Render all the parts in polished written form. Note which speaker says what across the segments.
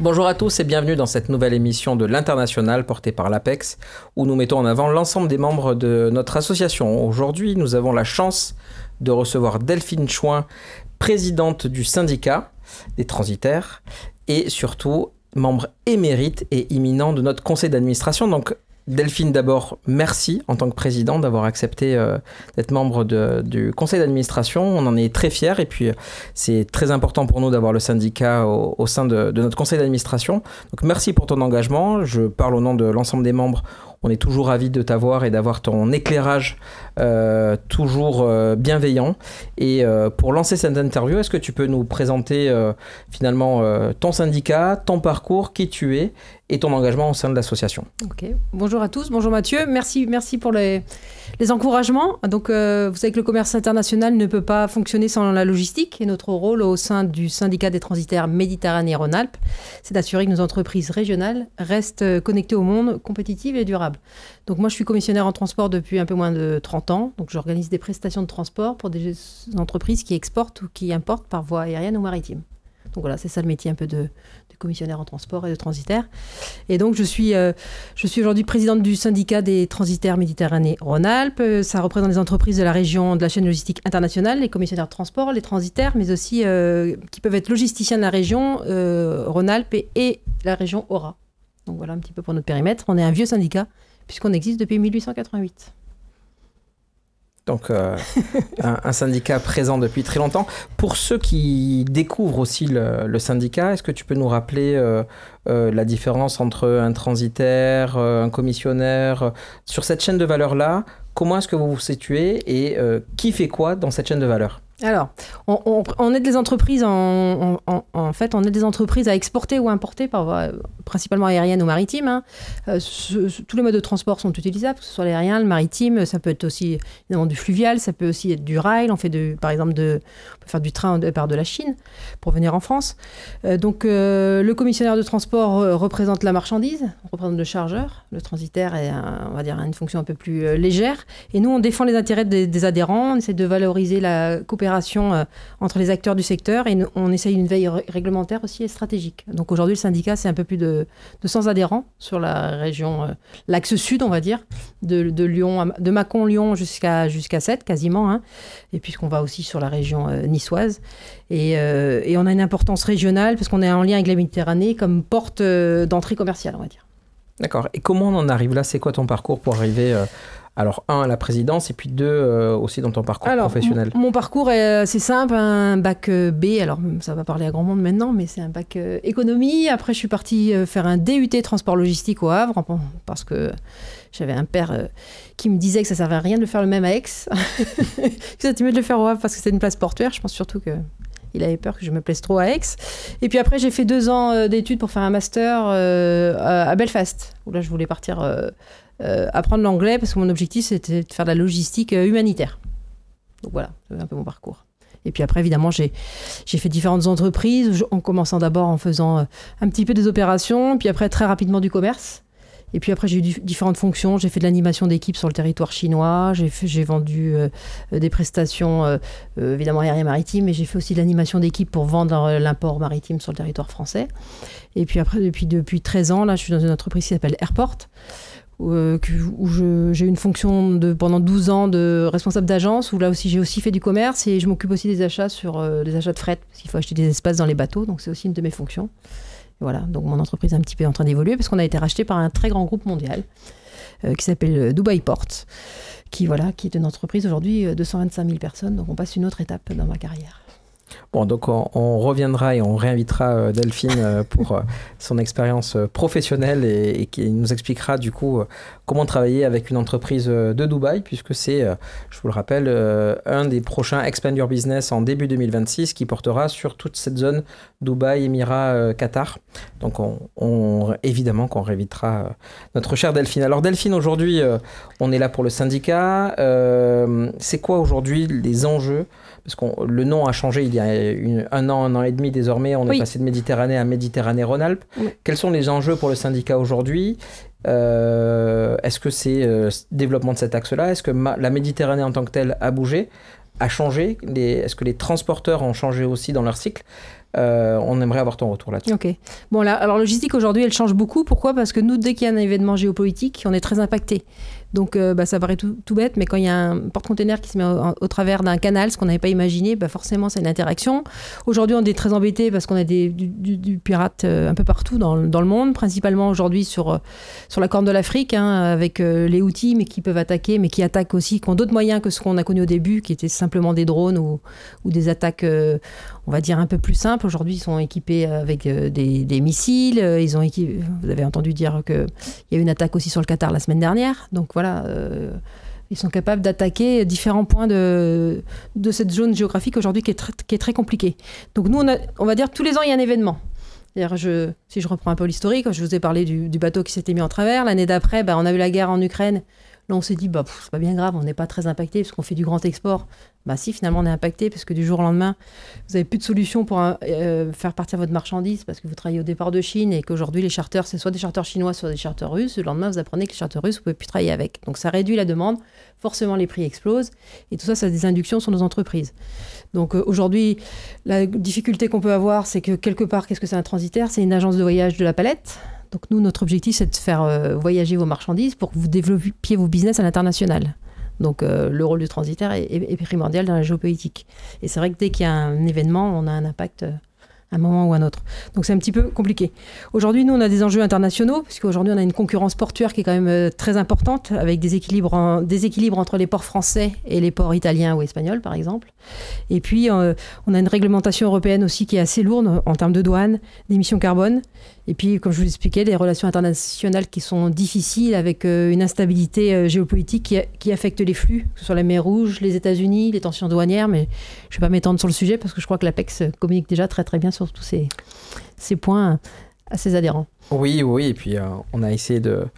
Speaker 1: Bonjour à tous et bienvenue dans cette nouvelle émission de l'International portée par l'APEX où nous mettons en avant l'ensemble des membres de notre association. Aujourd'hui, nous avons la chance de recevoir Delphine Chouin, présidente du syndicat des transitaires et surtout membre émérite et imminent de notre conseil d'administration. Donc Delphine, d'abord, merci en tant que président d'avoir accepté d'être membre du conseil d'administration. On en est très fiers et puis c'est très important pour nous d'avoir le syndicat au sein de notre conseil d'administration. Donc merci pour ton engagement. Je parle au nom de l'ensemble des membres. On est toujours ravis de t'avoir et d'avoir ton éclairage toujours bienveillant. Et pour lancer cette interview, est-ce que tu peux nous présenter finalement ton syndicat, ton parcours, qui tu es et ton engagement au sein de l'association?
Speaker 2: Ok. Bonjour à tous, bonjour Mathieu. Merci pour les encouragements. Donc, vous savez que le commerce international ne peut pas fonctionner sans la logistique. Et notre rôle au sein du syndicat des transitaires Méditerranée-Rhône-Alpes, c'est d'assurer que nos entreprises régionales restent connectées au monde, compétitives et durables. Donc moi, je suis commissionnaire en transport depuis un peu moins de 30 ans. Donc j'organise des prestations de transport pour des entreprises qui exportent ou qui importent par voie aérienne ou maritime. Donc voilà, c'est ça le métier un peu de commissionnaire en transport et de transitaire. Et donc je suis aujourd'hui présidente du syndicat des transitaires Méditerranée-Rhône-Alpes. Ça représente les entreprises de la région de la chaîne logistique internationale, les commissionnaires de transport, les transitaires, mais aussi qui peuvent être logisticiens de la région Rhône-Alpes et la région Aura. Donc voilà un petit peu pour notre périmètre. On est un vieux syndicat puisqu'on existe depuis 1888.
Speaker 1: Donc un syndicat présent depuis très longtemps. Pour ceux qui découvrent aussi le syndicat, est-ce que tu peux nous rappeler la différence entre un transitaire, un commissionnaire, sur cette chaîne de valeur-là? Comment est-ce que vous vous situez et qui fait quoi dans cette chaîne de valeur?
Speaker 2: Alors, on aide les entreprises en fait, on aide les entreprises à exporter ou importer par voie principalement aérienne ou maritime. Hein. Tous les modes de transport sont utilisables, que ce soit l'aérien, le maritime, ça peut être aussi évidemment du fluvial, ça peut aussi être du rail. On fait par exemple, on peut faire du train au départ de la Chine pour venir en France. Donc, le commissionnaire de transport représente la marchandise, représente le chargeur. Le transitaire est, on va dire, une fonction un peu plus légère. Et nous, on défend les intérêts des adhérents, on essaie de valoriser la coopération entre les acteurs du secteur et on essaye une veille réglementaire aussi et stratégique. Donc aujourd'hui, le syndicat, c'est un peu plus de 100 adhérents sur la région, l'axe sud, on va dire, de Lyon, de Mâcon-Lyon jusqu'à Sète, quasiment. Hein. Et puisqu'on va aussi sur la région niçoise. Et on a une importance régionale parce qu'on est en lien avec la Méditerranée comme porte d'entrée commerciale, on va dire.
Speaker 1: D'accord. Et comment on en arrive là? C'est quoi ton parcours pour arriver alors, à la présidence et puis 2, aussi dans ton parcours professionnel?
Speaker 2: Mon parcours est assez simple, un bac B, alors ça va parler à grand monde maintenant, mais c'est un bac économie. Après, je suis partie faire un DUT transport logistique au Havre, parce que j'avais un père qui me disait que ça ne servait à rien de faire le même à Aix. Que c'était mieux de le faire au Havre parce que c'est une place portuaire. Je pense surtout qu'il avait peur que je me plaise trop à Aix. Et puis après, j'ai fait 2 ans d'études pour faire un master à Belfast, où là, je voulais partir apprendre l'anglais parce que mon objectif, c'était de faire de la logistique humanitaire. Donc voilà, c'est un peu mon parcours. Et puis après, évidemment, j'ai fait différentes entreprises, en commençant d'abord en faisant un petit peu des opérations, puis après, très rapidement, du commerce. Et puis après, j'ai eu différentes fonctions. J'ai fait de l'animation d'équipe sur le territoire chinois. J'ai vendu des prestations, évidemment, aérien-maritime, mais j'ai fait aussi de l'animation d'équipe pour vendre l'import maritime sur le territoire français. Et puis après, depuis 13 ans, là, je suis dans une entreprise qui s'appelle Airport, où j'ai eu une fonction pendant 12 ans de responsable d'agence, où là aussi, j'ai aussi fait du commerce et je m'occupe aussi des achats sur les achats de fret, parce qu'il faut acheter des espaces dans les bateaux, donc c'est aussi une de mes fonctions. Et voilà, donc mon entreprise est un petit peu en train d'évoluer parce qu'on a été racheté par un très grand groupe mondial qui s'appelle Dubai Port, qui est une entreprise aujourd'hui de 125 000 personnes, donc on passe une autre étape dans ma carrière.
Speaker 1: Bon, donc on reviendra et on réinvitera Delphine pour son expérience professionnelle et qui nous expliquera du coup comment travailler avec une entreprise de Dubaï, puisque c'est, je vous le rappelle, un des prochains Expand Your Business en début 2026 qui portera sur toute cette zone Dubaï, Émirats, Qatar. Donc évidemment qu'on réinvitera notre chère Delphine. Alors Delphine, aujourd'hui, on est là pour le syndicat. C'est quoi aujourd'hui les enjeux? Parce que le nom a changé il y a un an et demi désormais. On est passé de Méditerranée à Méditerranée-Rhône-Alpes. Oui. Quels sont les enjeux pour le syndicat aujourd'hui? Est-ce que c'est développement de cet axe-là? Est-ce que la Méditerranée en tant que telle a bougé? a changé? Est-ce que les transporteurs ont changé aussi dans leur cycle? On aimerait avoir ton retour là-dessus.
Speaker 2: Ok. Bon, là, alors logistique aujourd'hui, elle change beaucoup. Pourquoi? Parce que nous, dès qu'il y a un événement géopolitique, on est très impacté. Donc, ça paraît tout bête, mais quand il y a un porte-container qui se met au travers d'un canal, ce qu'on n'avait pas imaginé, forcément, c'est une interaction. Aujourd'hui, on est très embêtés parce qu'on a du pirate un peu partout dans le monde, principalement aujourd'hui sur la Corne de l'Afrique, avec les Houthis, mais qui peuvent attaquer, mais qui attaquent aussi, qui ont d'autres moyens que ce qu'on a connu au début, qui étaient simplement des drones ou des attaques, on va dire, un peu plus simples. Aujourd'hui, ils sont équipés avec des missiles. Vous avez entendu dire qu'il y a eu une attaque aussi sur le Qatar la semaine dernière. Donc voilà, ils sont capables d'attaquer différents points de cette zone géographique aujourd'hui qui est très compliquée. Donc nous, on va dire tous les ans, il y a un événement. Si je reprends un peu l'historique, je vous ai parlé du bateau qui s'était mis en travers. L'année d'après, on a eu la guerre en Ukraine. Là, on s'est dit, c'est pas bien grave, on n'est pas très impacté parce qu'on fait du grand export. Si, finalement, on est impacté parce que du jour au lendemain, vous n'avez plus de solution pour faire partir votre marchandise parce que vous travaillez au départ de Chine et qu'aujourd'hui, les charters, c'est soit des charters chinois, soit des charters russes. Le lendemain, vous apprenez que les charters russes, vous ne pouvez plus travailler avec. Donc, ça réduit la demande. Forcément, les prix explosent. Et tout ça, ça a des inductions sur nos entreprises. Donc, aujourd'hui, la difficulté qu'on peut avoir, c'est que quelque part, qu'est-ce que c'est un transitaire? C'est une agence de voyage de la palette. Donc nous, notre objectif, c'est de faire voyager vos marchandises pour que vous développiez vos business à l'international. Donc le rôle du transitaire est primordial dans la géopolitique. Et c'est vrai que dès qu'il y a un événement, on a un impact à un moment ou à un autre. Donc c'est un petit peu compliqué. Aujourd'hui, nous, on a des enjeux internationaux, puisqu'aujourd'hui, on a une concurrence portuaire qui est quand même très importante, avec des équilibres entre les ports français et les ports italiens ou espagnols, par exemple. Et puis, on a une réglementation européenne aussi qui est assez lourde en termes de douane, d'émissions carbone. Et puis, comme je vous l'expliquais, des relations internationales qui sont difficiles avec une instabilité géopolitique qui affecte les flux, que ce soit la mer Rouge, les États-Unis, les tensions douanières. Mais je ne vais pas m'étendre sur le sujet parce que je crois que l'APEX communique déjà très très bien sur tous ces points à ses adhérents.
Speaker 1: Oui, et puis on a essayé de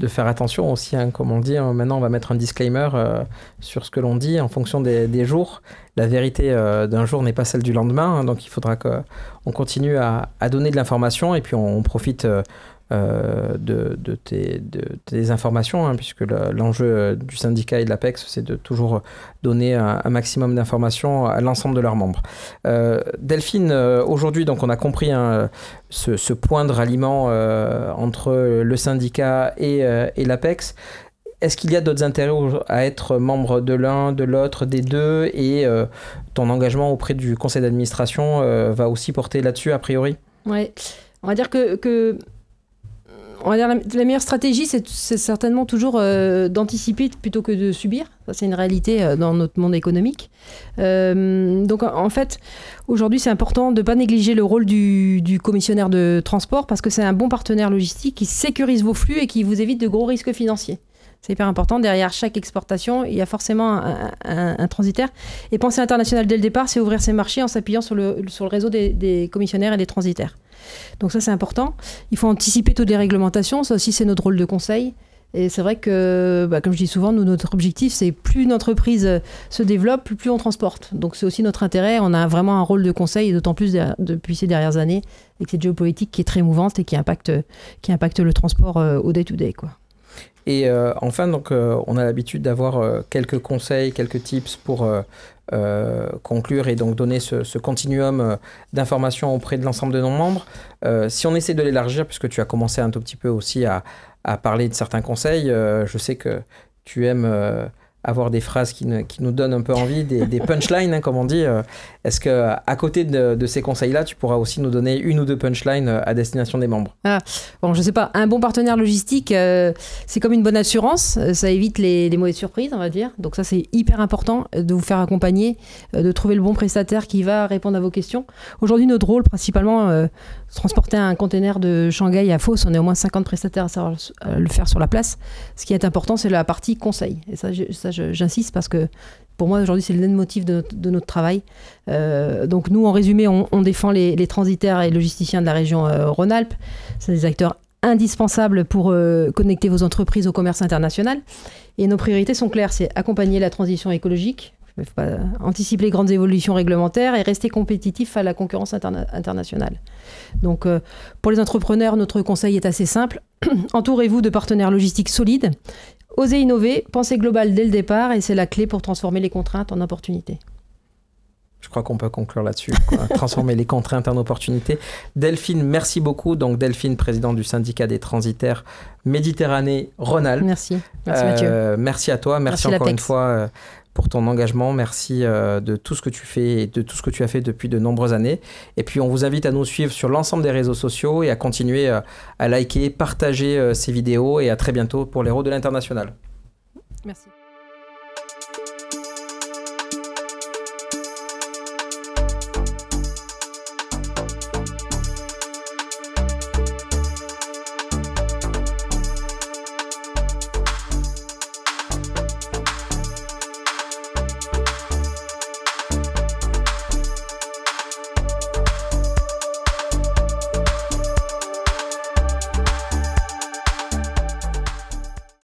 Speaker 1: faire attention aussi, comme on dit. Maintenant, on va mettre un disclaimer sur ce que l'on dit en fonction des jours. La vérité d'un jour n'est pas celle du lendemain, donc il faudra qu'on continue à donner de l'information et puis on profite de tes informations, puisque l'enjeu du syndicat et de l'APEX, c'est de toujours donner un maximum d'informations à l'ensemble de leurs membres. Delphine, aujourd'hui, donc on a compris ce point de ralliement entre le syndicat et l'APEX. Est-ce qu'il y a d'autres intérêts à être membre de l'un, de l'autre, des deux, et ton engagement auprès du conseil d'administration va aussi porter là-dessus, a priori?
Speaker 2: Oui, on va dire la meilleure stratégie, c'est certainement toujours d'anticiper plutôt que de subir. Ça, c'est une réalité dans notre monde économique. Donc, en fait, aujourd'hui, c'est important de ne pas négliger le rôle du commissionnaire de transport parce que c'est un bon partenaire logistique qui sécurise vos flux et qui vous évite de gros risques financiers. C'est hyper important. Derrière chaque exportation, il y a forcément un transitaire. Et penser international dès le départ, c'est ouvrir ses marchés en s'appuyant sur le réseau des commissionnaires et des transitaires. Donc ça, c'est important. Il faut anticiper toutes les réglementations. Ça aussi, c'est notre rôle de conseil. Et c'est vrai que, comme je dis souvent, notre objectif, c'est plus une entreprise se développe, plus on transporte. Donc c'est aussi notre intérêt. On a vraiment un rôle de conseil, et d'autant plus depuis ces dernières années, avec cette géopolitique qui est très mouvante et qui impacte le transport au day-to-day, quoi.
Speaker 1: Et enfin, donc, on a l'habitude d'avoir quelques conseils, quelques tips pour conclure et donc donner ce continuum d'informations auprès de l'ensemble de nos membres. Si on essaie de l'élargir, puisque tu as commencé un tout petit peu aussi à parler de certains conseils, je sais que tu aimes avoir des phrases qui nous donnent un peu envie, des punchlines, comme on dit. Est-ce qu'à côté de ces conseils-là, tu pourras aussi nous donner une ou deux punchlines à destination des membres?
Speaker 2: Bon, je ne sais pas, un bon partenaire logistique, c'est comme une bonne assurance. Ça évite les mauvaises surprises, on va dire. Donc ça, c'est hyper important de vous faire accompagner, de trouver le bon prestataire qui va répondre à vos questions. Aujourd'hui, notre rôle, principalement, transporter un container de Shanghai à Fos, on est au moins 50 prestataires à savoir le faire sur la place. Ce qui est important, c'est la partie conseil. Et ça j'insiste parce que pour moi, aujourd'hui, c'est le leitmotiv de notre travail. Donc nous, en résumé, on défend les transitaires et logisticiens de la région Rhône-Alpes. C'est des acteurs indispensables pour connecter vos entreprises au commerce international. Et nos priorités sont claires, c'est accompagner la transition écologique, anticiper les grandes évolutions réglementaires et rester compétitif à la concurrence internationale. Donc, pour les entrepreneurs, notre conseil est assez simple. Entourez-vous de partenaires logistiques solides, Oser innover, penser global dès le départ, et c'est la clé pour transformer les contraintes en opportunités.
Speaker 1: Je crois qu'on peut conclure là-dessus, transformer les contraintes en opportunités. Delphine, merci beaucoup. Donc Delphine, présidente du syndicat des transitaires Méditerranée-Rhône-Alpes.
Speaker 2: Merci Mathieu.
Speaker 1: Merci à toi, merci encore une fois pour ton engagement. Merci de tout ce que tu fais et de tout ce que tu as fait depuis de nombreuses années. Et puis on vous invite à nous suivre sur l'ensemble des réseaux sociaux et à continuer à liker, partager ces vidéos, et à très bientôt pour l'Héros de l'International.
Speaker 2: Merci.